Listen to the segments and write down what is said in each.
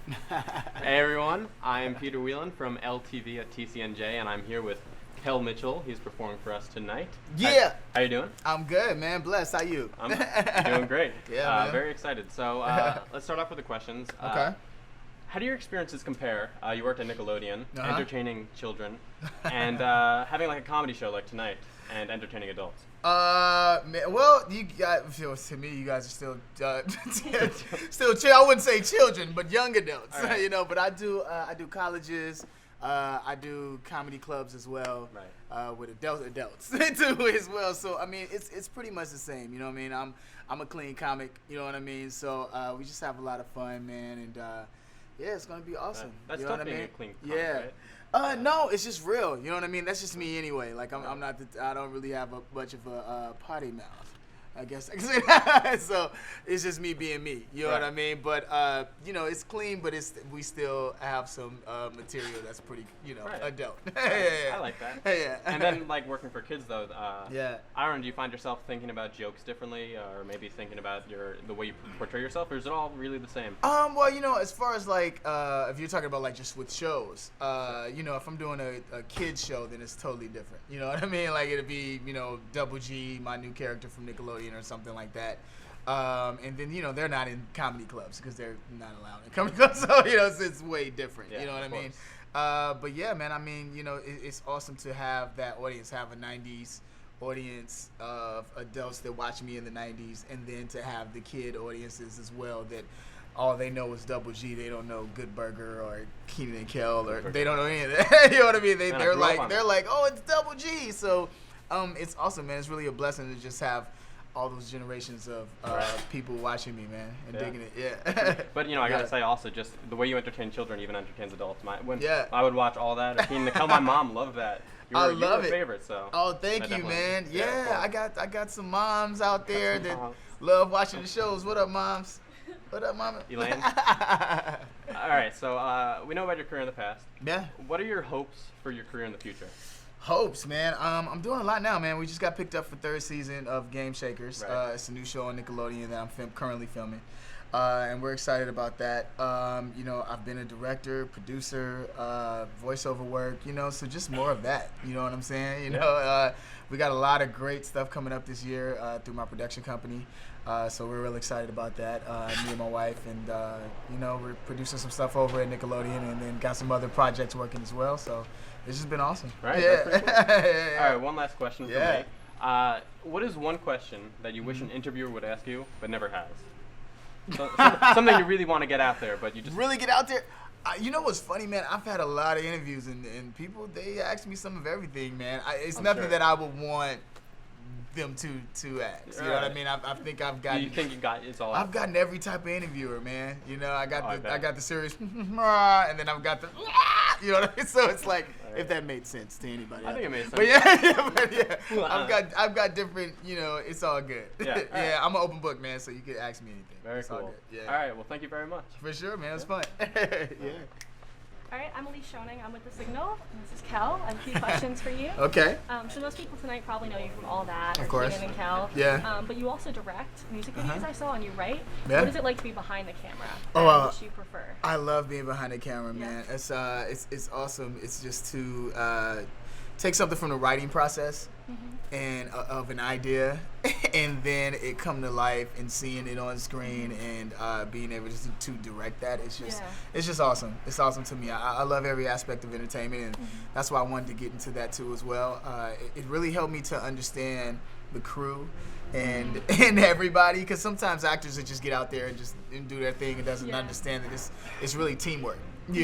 Hey everyone, I'm Peter Weiland from LTV at TCNJ, and I'm here with Kel Mitchell. He's performing for us tonight. Yeah. How you doing? I'm good, man. Blessed. How you? I'm doing great. Yeah, man. Very excited. So let's start off with the questions. Okay. How do your experiences compare? You worked at Nickelodeon, entertaining children, and having like a comedy show like tonight, and entertaining adults. Man, well, you guys, to me, you guys are still, still. I wouldn't say children, but young adults. Right. You know, but I do colleges. I do comedy clubs as well. Right. With adults too as well. So I mean, it's pretty much the same. You know what I mean? I'm a clean comic. You know what I mean? So we just have a lot of fun, man, and yeah, it's gonna be awesome. That's you know tough what I being mean? a clean comic, Yeah. right? No, it's just real. You know what I mean? That's just me anyway. Like I'm not. I don't really have much of a potty mouth, I guess I can say that. So it's just me being me. You know what I mean? But you know, it's clean, but we still have some material that's pretty, adult. I like that. Yeah. And then like working for kids though. Yeah. I don't know. Do you find yourself thinking about jokes differently, or maybe thinking about the way you portray yourself, or is it all really the same? Well, you know, as far as like, if you're talking about like just with shows, you know, if I'm doing a kids show, then it's totally different. You know what I mean? Like it'd be, Double G, my new character from Nickelodeon or something like that. And then, they're not in comedy clubs because they're not allowed in comedy clubs. So, it's way different. Yeah, you know what I mean? But yeah, man, I mean, it's awesome to have that audience, have a 90s audience of adults that watch me in the 90s, and then to have the kid audiences as well that all they know is Double G. They don't know Good Burger or Keenan and Kel, or they don't know any of that. You know what I mean? They're like, oh, it's Double G. So it's awesome, man. It's really a blessing to just have all those generations of people watching me, man, and digging it. Yeah. But I gotta say also, just the way you entertain children even entertains adults. When I would watch all that, Keenan and Kel, my mom loved that. I love it. Favorite, so. Oh, thank you, man. Yeah, I got some moms out there that love watching the shows. What up, moms? What up, mama? Elaine? All right, so we know about your career in the past. Yeah. What are your hopes for your career in the future? Hopes, man. I'm doing a lot now, man. We just got picked up for third season of Game Shakers. Right. It's a new show on Nickelodeon that I'm currently filming, and we're excited about that. I've been a director, producer, voiceover work. So just more of that. You know what I'm saying? We got a lot of great stuff coming up this year through my production company. So we're real excited about that, me and my wife, and we're producing some stuff over at Nickelodeon, and then got some other projects working as well. So it's just been awesome. Right. Yeah. That's pretty cool. All right. One last question for Yeah. me. What is one question that you wish an interviewer would ask you but never has? Something you really want to get out there, but you just really get out there. You know what's funny, man? I've had a lot of interviews, and people, they ask me some of everything, man. It's nothing that I would want them to ask. You know what I mean? I think I've gotten. You think you got it's all? I've gotten every type of interviewer, man. I got the serious, and then I've got the, you know what I mean? So it's like, if that made sense to anybody. I think it made sense. But yeah, I've got different. It's all good. Yeah, yeah, I'm an open book, man. So you can ask me anything. Very it's cool. All good. Yeah. All right. Well, thank you very much. For sure, man. It was fun. Yeah. All right, I'm Elise Schoening. I'm with The Signal, and this is Kel. I have a few questions for you. Okay. So most people tonight probably know you from All That, Of or course. Keenan and Kel. Yeah. But you also direct music videos, I saw, and you write. Yeah. What is it like to be behind the camera? Oh, Which you prefer? I love being behind the camera, Yeah. man. It's awesome. It's just to take something from the writing process and of an idea, and then it come to life and seeing it on screen and being able to direct that. It's just awesome. It's awesome to me. I love every aspect of entertainment, and that's why I wanted to get into that too as well. It really helped me to understand the crew and everybody, because sometimes actors that just get out there and do their thing and doesn't understand that it's really teamwork. And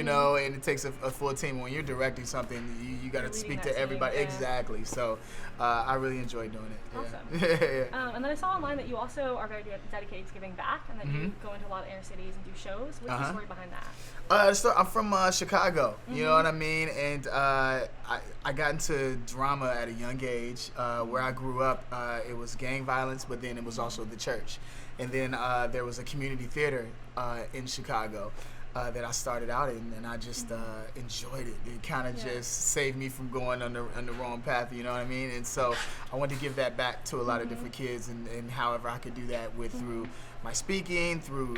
it takes a full team. When you're directing something, you got to speak to everybody. Team, Exactly. So I really enjoy doing it. Awesome. And then I saw online that you also are very dedicated to giving back, and that you go into a lot of inner cities and do shows. What's the story behind that? So I'm from Chicago, you know what I mean? And I got into drama at a young age. Where I grew up, it was gang violence, but then it was also the church. And then there was a community theater in Chicago. that I started out in, and I just enjoyed it. It kind of just saved me from going on the wrong path, you know what I mean? And so I wanted to give that back to a lot of different kids, and however I could do that through my speaking, through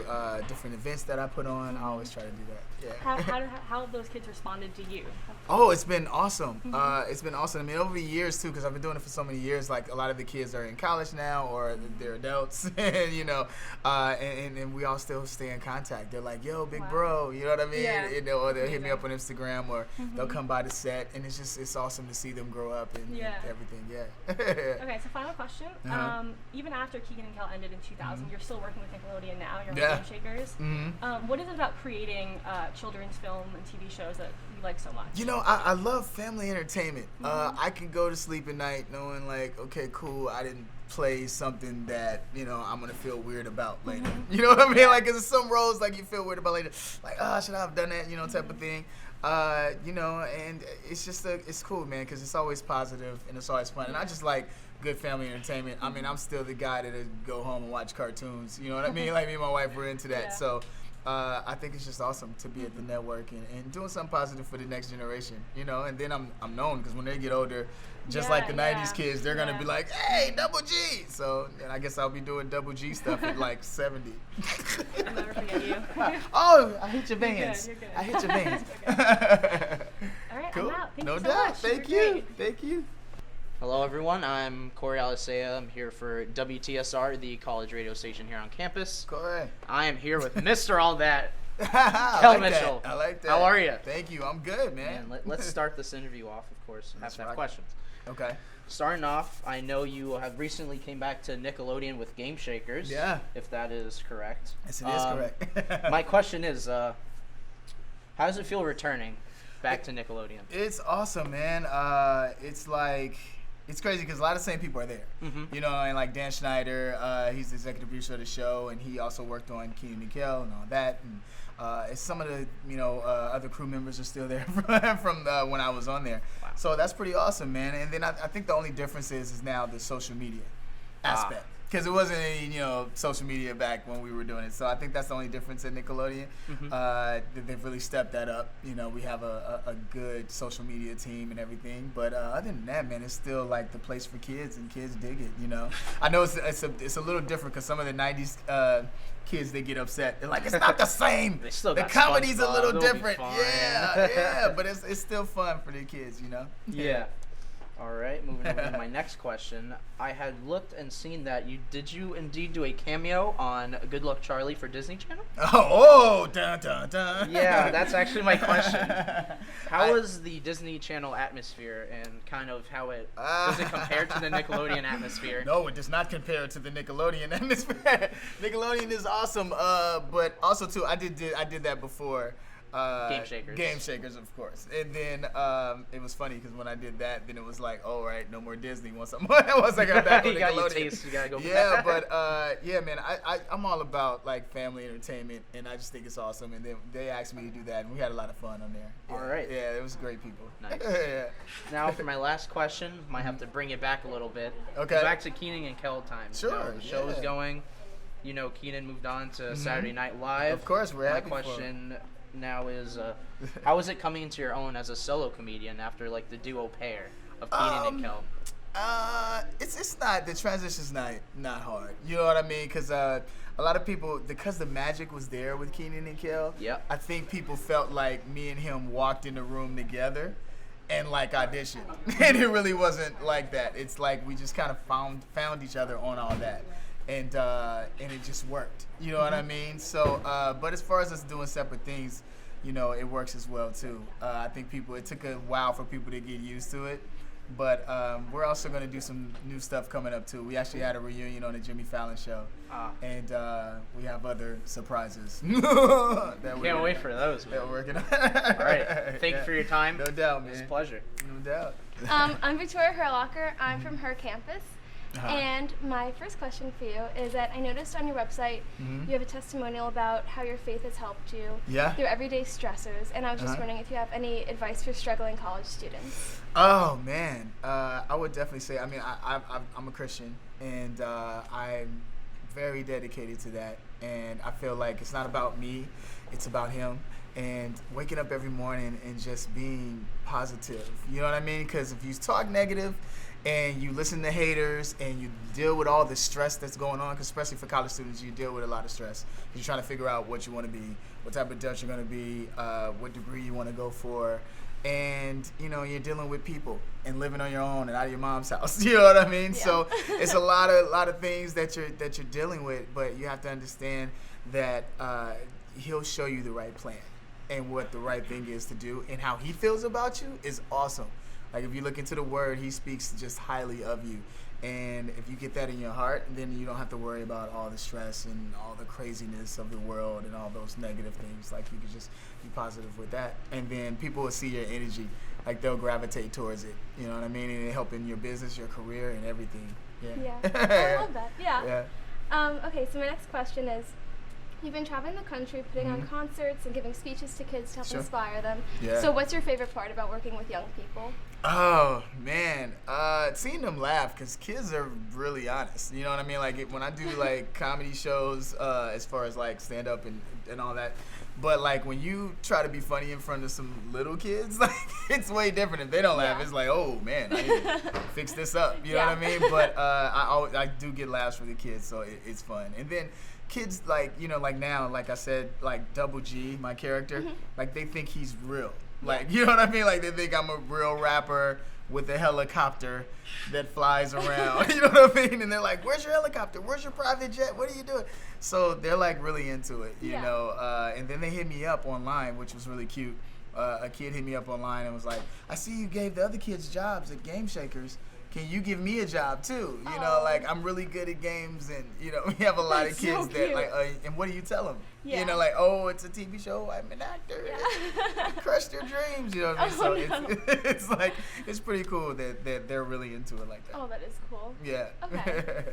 different events that I put on. I always try to do that. Yeah. How have those kids responded to you? Oh, it's been awesome. It's been awesome. I mean, over the years too, because I've been doing it for so many years. Like a lot of the kids are in college now, or they're adults, and you know, and we all still stay in contact. They're like, "Yo, big bro," you know what I mean? Yeah. Or they'll hit me up on Instagram, or they'll come by the set, and it's awesome to see them grow up and everything. Yeah. Okay, so final question. Even after Keegan and Kel ended in 2000, you're still working with Nickelodeon now. You're on Game Shakers. What is it about creating children's film and TV shows that you like so much? You know, I love family entertainment. I can go to sleep at night knowing like, okay, cool, I didn't play something that, you know, I'm gonna feel weird about later. You know what I mean? Like, cause there's some roles like you feel weird about later. Like, should I have done that? You know, type of thing. You know, and it's just it's cool, man, cause it's always positive and it's always fun. And I just like good family entertainment. I mean, I'm still the guy that'll go home and watch cartoons. You know what I mean? Like me and my wife were into that. So I think it's just awesome to be at the network and doing something positive for the next generation, you know. And then I'm known because when they get older, just like the 90s kids, they're going to be like, hey, Double G. So and I guess I'll be doing Double G stuff at like 70. I'll never forget you. Oh, I hit your veins. You're good. I hit your veins. All right, cool. I'm out. Thank No you so doubt. much. Thank You're you. great. Thank you. Hello everyone, I'm Corey Alicea. I'm here for WTSR, the college radio station here on campus. Corey. I am here with Mr. All That, Kel Mitchell. I like that. How are you? Thank you. I'm good, man. Let's start this interview off, of course. Let's Have rock it. questions. Okay. Starting off, I know you have recently came back to Nickelodeon with Game Shakers. Yeah. If that is correct. Yes, it is correct. My question is, how does it feel returning back to Nickelodeon? It's awesome, man. It's crazy because a lot of the same people are there. You know, and like Dan Schneider, he's the executive producer of the show, and he also worked on Keegan and Kel and all that. And some of the, you know, other crew members are still there from when I was on there. Wow. So that's pretty awesome, man. And then I think the only difference is now the social media aspect. Because it wasn't any, you know, social media back when we were doing it. So I think that's the only difference in Nickelodeon. They've really stepped that up. You know, we have a good social media team and everything. But other than that, man, it's still like the place for kids, and kids dig it, you know. I know it's a little different because some of the 90s kids, they get upset. They're like, it's not the same. They still the got comedy's a SpongeBob. little It'll be different. fine. Yeah, but it's still fun for the kids, you know. Yeah. All right, moving over to my next question. I had looked and seen that did you indeed do a cameo on Good Luck Charlie for Disney Channel? Oh, dun dun dun. Yeah, that's actually my question. How is the Disney Channel atmosphere, and kind of how does it compare to the Nickelodeon atmosphere? No, it does not compare to the Nickelodeon atmosphere. Nickelodeon is awesome, but also too, I did that before. Game Shakers. Game Shakers, of course. And then it was funny because when I did that, then it was like, oh, right, no more Disney. Once I got back on You got your Nickelodeon. taste, you gotta go Yeah, back. but yeah, man, I'm all about like family entertainment, and I just think it's awesome. And then they asked me to do that, and we had a lot of fun on there. Yeah. All right. Yeah, it was great people. Nice. Yeah. Now for my last question, might have to bring it back a little bit. Okay. Back to Keenan and Kel time. Sure, You know, the show is yeah. going. You know, Keenan moved on to Saturday Night Live. Of course, we're My happy for him. question now is, how is it coming into your own as a solo comedian after like the duo pair of Keenan and Kel? It's not, the transition's not hard. You know what I mean? Because a lot of people, because the magic was there with Keenan and Kel. Yep. I think people felt like me and him walked in the room together and like auditioned, and it really wasn't like that. It's like we just kind of found each other on all that. And it just worked. You know what I mean? So, but as far as us doing separate things, you know, it works as well too. I think it took a while for people to get used to it, but we're also going to do some new stuff coming up too. We actually had a reunion on the Jimmy Fallon show, and we have other surprises. Can't wait for those, man. That we're working on. All right. Thank you for your time. No doubt, man. It's a pleasure. No doubt. I'm Victoria Herlocker. I'm from her campus. And my first question for you is that I noticed on your website you have a testimonial about how your faith has helped you through everyday stressors, and I was just wondering if you have any advice for struggling college students. Oh man, I would definitely say. I mean, I'm a Christian, and I very dedicated to that. And I feel like it's not about me, it's about him. And waking up every morning and just being positive. You know what I mean? Because if you talk negative and you listen to haters and you deal with all the stress that's going on, because especially for college students, you deal with a lot of stress. You're trying to figure out what you want to be, what type of adult you're going to be, what degree you want to go for. And, you know, you're dealing with people and living on your own and out of your mom's house. You know what I mean? Yeah. So it's a lot of things that you're dealing with, but you have to understand that he'll show you the right plan and what the right thing is to do, and how he feels about you is awesome. Like, if you look into the word, he speaks just highly of you. And if you get that in your heart, then you don't have to worry about all the stress and all the craziness of the world and all those negative things. Like, you can just be positive with that. And then people will see your energy. Like, they'll gravitate towards it. You know what I mean? And it help in your business, your career, and everything. Yeah. I love that. Yeah. Okay, so my next question is, you've been traveling the country, putting on concerts and giving speeches to kids to help inspire them. Yeah. So what's your favorite part about working with young people? Oh, man. Seeing them laugh, because kids are really honest. You know what I mean? Like, when I do, like, comedy shows, as far as, like, stand-up and all that, but, like, when you try to be funny in front of some little kids, like, it's way different. If they don't laugh, it's like, oh, man, I need to fix this up. You know what I mean? But I do get laughs for the kids, so it's fun. And then kids, like, you know, like now, like I said, like Double G, my character, like, they think he's real. Like, you know what I mean? Like, they think I'm a real rapper with a helicopter that flies around. You know what I mean? And they're like, where's your helicopter? Where's your private jet? What are you doing? So they're, like, really into it, you know? And then they hit me up online, which was really cute. A kid hit me up online and was like, I see you gave the other kids jobs at Game Shakers. Can you give me a job too? You know, like, I'm really good at games, and, you know, we have a lot of kids that, like, and what do you tell them? Yeah. You know, like, oh, it's a TV show, I'm an actor, I crushed your dreams, you know what I mean? So it's like, it's pretty cool that they're really into it like that. Oh, that is cool. Yeah. Okay.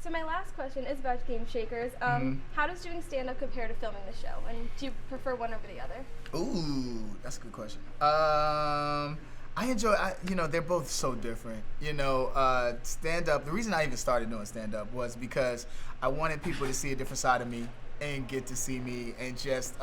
So my last question is about Game Shakers. How does doing stand-up compare to filming the show, and do you prefer one over the other? Ooh, that's a good question. I enjoy, you know, they're both so different. You know, stand-up, the reason I even started doing stand-up was because I wanted people to see a different side of me and get to see me, and just,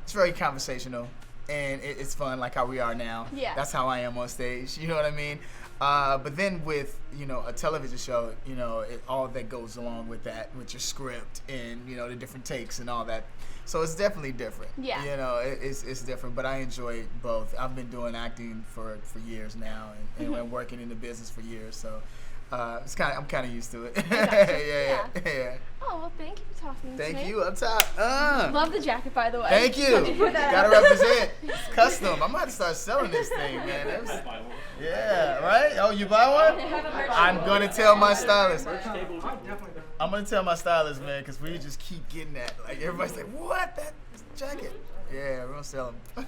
it's very conversational, and it's fun, like how we are now. Yeah. That's how I am on stage, you know what I mean? But then with, you know, a television show, you know, all that goes along with that, with your script and, you know, the different takes and all that. So it's definitely different. Yeah. You know, it's different, but I enjoy both. I've been doing acting for years now, and working in the business for years, so I'm kind of used to it. Yeah. Oh, well, thank you for talking to me. Thank you. Up top. Love the jacket, by the way. Thank you. Gotta represent. It's custom. I'm about to start selling this thing, man. Yeah, right? Oh, you buy one? I'm gonna tell my stylist. I'm gonna tell my stylist, man, because we just keep getting that. Like, everybody's like, what? That jacket? Yeah, we're gonna sell them.